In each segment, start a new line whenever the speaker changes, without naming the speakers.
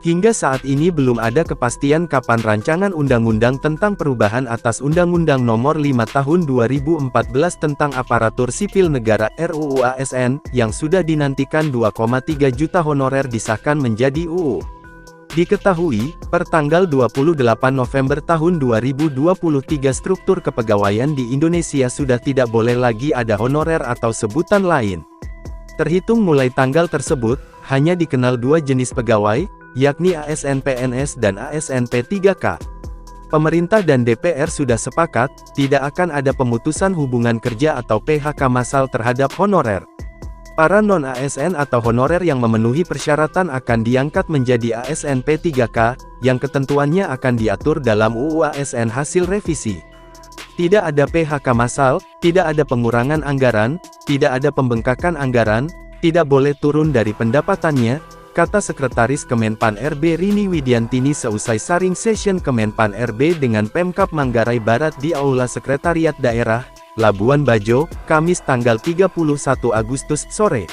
Hingga saat ini belum ada kepastian kapan rancangan undang-undang tentang perubahan atas Undang-Undang Nomor 5 Tahun 2014 tentang Aparatur Sipil Negara (RUU ASN) yang sudah dinantikan 2,3 juta honorer disahkan menjadi UU. Diketahui, per tanggal 28 November tahun 2023 struktur kepegawaian di Indonesia sudah tidak boleh lagi ada honorer atau sebutan lain. Terhitung mulai tanggal tersebut, hanya dikenal dua jenis pegawai, yakni ASN PNS dan ASN P3K. Pemerintah dan DPR sudah sepakat, tidak akan ada pemutusan hubungan kerja atau PHK massal terhadap honorer. Para non-ASN atau honorer yang memenuhi persyaratan akan diangkat menjadi ASN P3K, yang ketentuannya akan diatur dalam UU ASN hasil revisi. Tidak ada PHK massal, tidak ada pengurangan anggaran, tidak ada pembengkakan anggaran, tidak boleh turun dari pendapatannya, kata Sekretaris Kemenpan RB Rini Widiantini seusai sharing session Kemenpan RB dengan Pemkab Manggarai Barat di Aula Sekretariat Daerah, Labuan Bajo, Kamis tanggal 31 Agustus sore.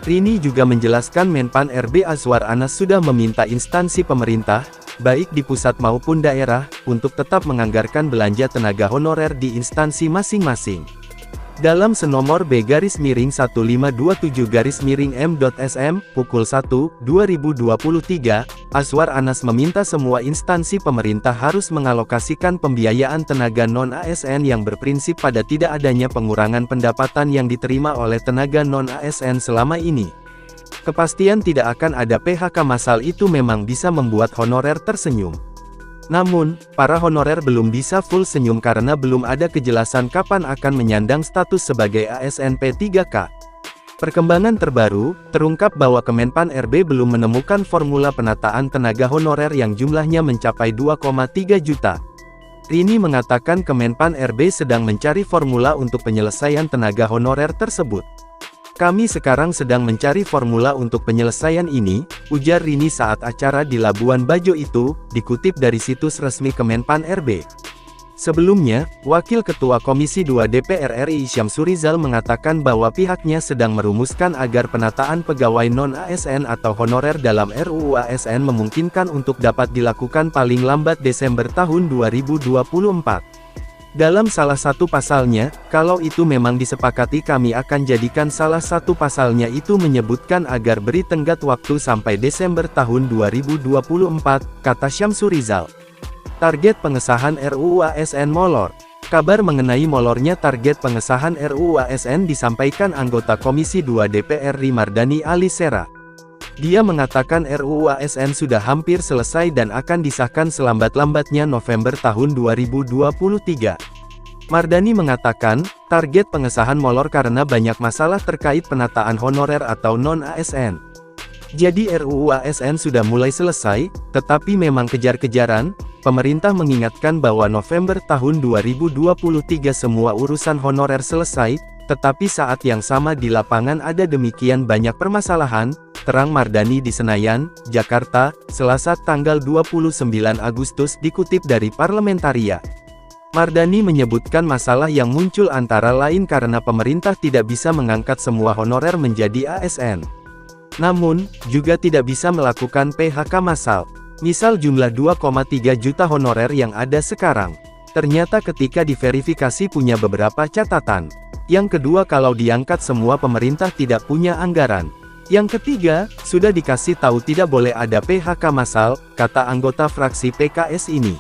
Rini juga menjelaskan Menpan RB Azwar Anas sudah meminta instansi pemerintah, baik di pusat maupun daerah, untuk tetap menganggarkan belanja tenaga honorer di instansi masing-masing. Dalam senomor B-1527-M.SM, pukul 1/2023, Azwar Anas meminta semua instansi pemerintah harus mengalokasikan pembiayaan tenaga non-ASN yang berprinsip pada tidak adanya pengurangan pendapatan yang diterima oleh tenaga non-ASN selama ini. Kepastian tidak akan ada PHK massal itu memang bisa membuat honorer tersenyum. Namun, para honorer belum bisa full senyum karena belum ada kejelasan kapan akan menyandang status sebagai ASN P3K. Perkembangan terbaru, terungkap bahwa Kemenpan RB belum menemukan formula penataan tenaga honorer yang jumlahnya mencapai 2,3 juta. Rini mengatakan Kemenpan RB sedang mencari formula untuk penyelesaian tenaga honorer tersebut. Kami sekarang sedang mencari formula untuk penyelesaian ini, ujar Rini saat acara di Labuan Bajo itu, dikutip dari situs resmi Kemenpan RB. Sebelumnya, Wakil Ketua Komisi 2 DPR RI Syamsur Rizal mengatakan bahwa pihaknya sedang merumuskan agar penataan pegawai non-ASN atau honorer dalam RUU ASN memungkinkan untuk dapat dilakukan paling lambat Desember tahun 2024. Dalam salah satu pasalnya, kalau itu memang disepakati kami akan jadikan salah satu pasalnya itu menyebutkan agar beri tenggat waktu sampai Desember tahun 2024, kata Syamsur Rizal. Target pengesahan RUU ASN molor. Kabar mengenai molornya target pengesahan RUU ASN disampaikan anggota Komisi 2 DPR RI Mardani Alisera. Dia mengatakan RUU ASN sudah hampir selesai dan akan disahkan selambat-lambatnya November tahun 2023. Mardani mengatakan, target pengesahan molor karena banyak masalah terkait penataan honorer atau non-ASN. Jadi RUU ASN sudah mulai selesai, tetapi memang kejar-kejaran. Pemerintah mengingatkan bahwa November tahun 2023 semua urusan honorer selesai, tetapi saat yang sama di lapangan ada demikian banyak permasalahan, terang Mardani di Senayan, Jakarta, Selasa tanggal 29 Agustus dikutip dari Parlamentaria. Mardani menyebutkan masalah yang muncul antara lain karena pemerintah tidak bisa mengangkat semua honorer menjadi ASN. Namun, juga tidak bisa melakukan PHK massal. Misal jumlah 2,3 juta honorer yang ada sekarang. Ternyata ketika diverifikasi punya beberapa catatan. Yang kedua kalau diangkat semua pemerintah tidak punya anggaran. Yang ketiga, sudah dikasih tahu tidak boleh ada PHK massal, kata anggota fraksi PKS ini.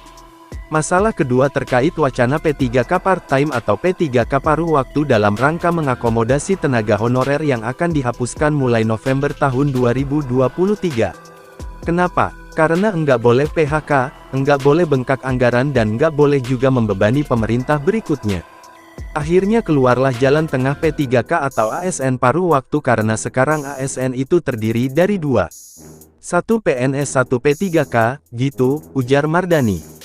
Masalah kedua terkait wacana P3K part-time atau P3K paruh waktu dalam rangka mengakomodasi tenaga honorer yang akan dihapuskan mulai November tahun 2023. Kenapa? Karena enggak boleh PHK, enggak boleh bengkak anggaran dan enggak boleh juga membebani pemerintah berikutnya. Akhirnya keluarlah jalan tengah P3K atau ASN paruh waktu karena sekarang ASN itu terdiri dari dua. Satu PNS satu P3K, gitu, ujar Mardani.